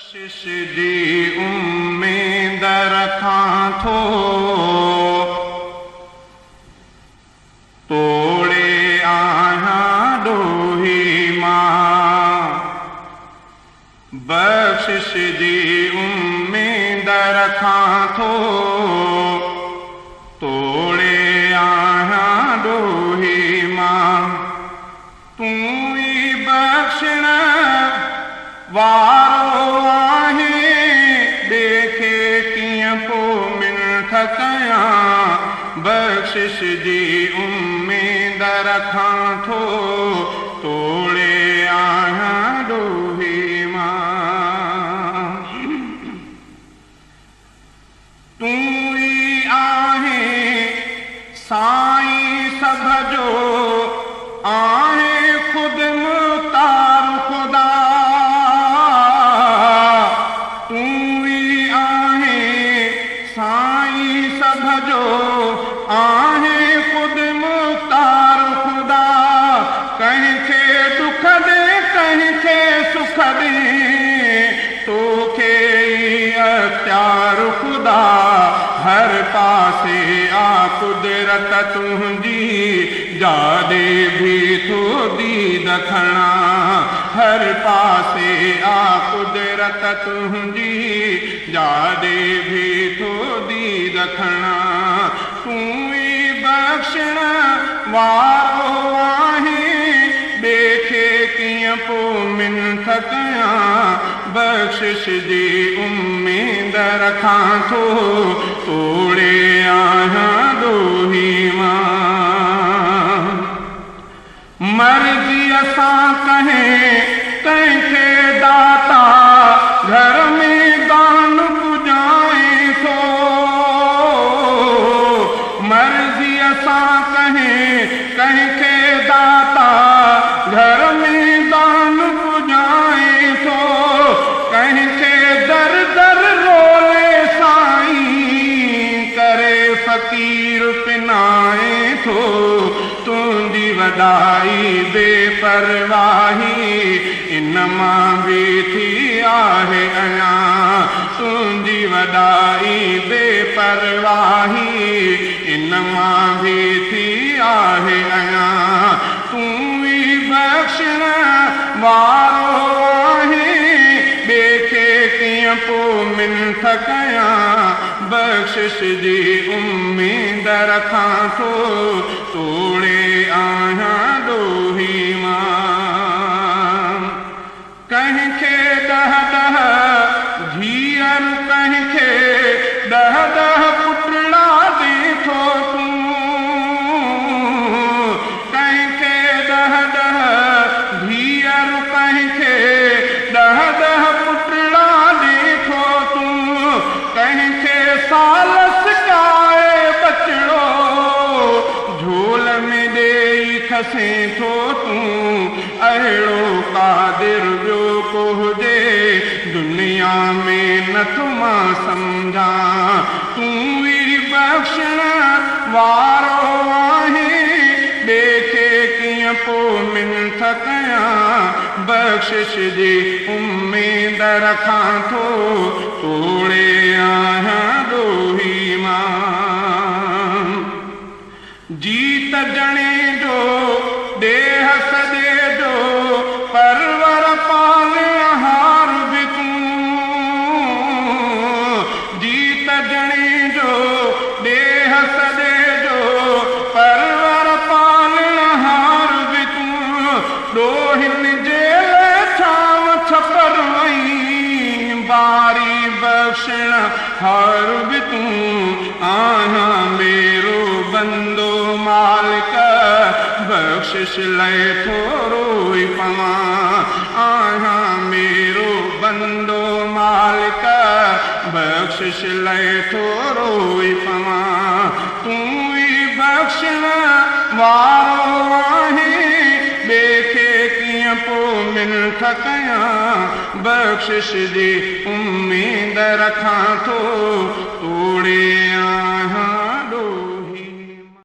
बख्शिश जी उम्मीद रखां थो तोड़े आहियां ॾोही मां। बख्शिश जी उम्मीद रखां थो तोड़े आहियां ॾोही मां। तूं ई बख्शण वारो आहे ॿिए खे कीअं पोइ मिन्थ कयां। बख्शिश जी उम्मीद रखां थो तोड़े आहियां ॾोही मां। तूं ई आहे साईं सभ जो आहे ख़ुदि मुख़्तार ख़ुदा। साईं सभ जो आहे ख़ुदि मुख़्तार ख़ुदा। कंहिंखे दुख ॾे कंहिंखे सुख ॾे तोखे ई अख़्तियार ख़ुदा। हर पासे आ कुदरत तुंहिंजी जाॾे भी थो दीद खणा। हर पासे आ कुदरत तुंहिंजी जाॾे भी थो दीद खणा। तूं ई बख्शण वारो आहे ॿिए खे कीअं पोइ मिन्थ कयां। बख्शिश जी उम्मीद रखां थो तोड़े आहियां ॾोही मां। मर्ज़ीअ सां कंहिंखे दाता घर में दान पुॼाए थो। मर्ज़ीअ सां कंहिंखे दाता घर में दान पुॼाए थो। कंहिंखे दर दर रोले साईं करे फ़क़ीर पिनाए थो। तुंहिंजी वॾाई बेपरवाही इन मां बि थी आहे अञां। तुंहिंजी वॾाई बेपरवाही इन मां बि थी आहे अञां। तूं ई बख्शण वारो आहे ॿिए खे कीअं पोइ मिन्थ कयां। बख्शिश जी उम्मीद रखां थो तोड़े आहियां ॾोही मां। कंहिंखे ॾह ॾह धीअर कंहिंखे ॾह ॾह पुटड़ा ॾे थो तूं। कंहिंखे ॾह ॾह धीअर कंहिंखे ॾह ॾह पुटड़ा ॾे थो तूं। कंहिंखे साल सिकाए बचड़ो झोल में ॾेई खसे थो तूं। अहिड़ो क़ादिर ॿियो को हुजे दुनिया में नथो मां सम्झां। तूं ई बख्शण वारो आहे ॿिए खे कीअं पोइ मिन्थ कयां। बख्शिश जी उम्मीद रखां थो तोड़े आहियां ॾोही मां। जीत ॼणे जो देह सॼे जो परवर पालनहार बि तूं। जीत ॼणे जो देह सॼे जो परवर पालनहार बि तूं। ॾोहिनि जे छांव छपर वई बारी बख्शण हार बि तूं। आहियां मेरो बंदो मालिक बख्शिश लाइ थोरो ई पवां। आहियां मेरो बंदो मालिक बख्शिश लाइ थोरो ई पवां। तूं ई बख्शण वारो आहे ॿिए खे कीअं पोइ मिन्थ कयां। बख्शिश जी उम्मीद रखां थो तोड़े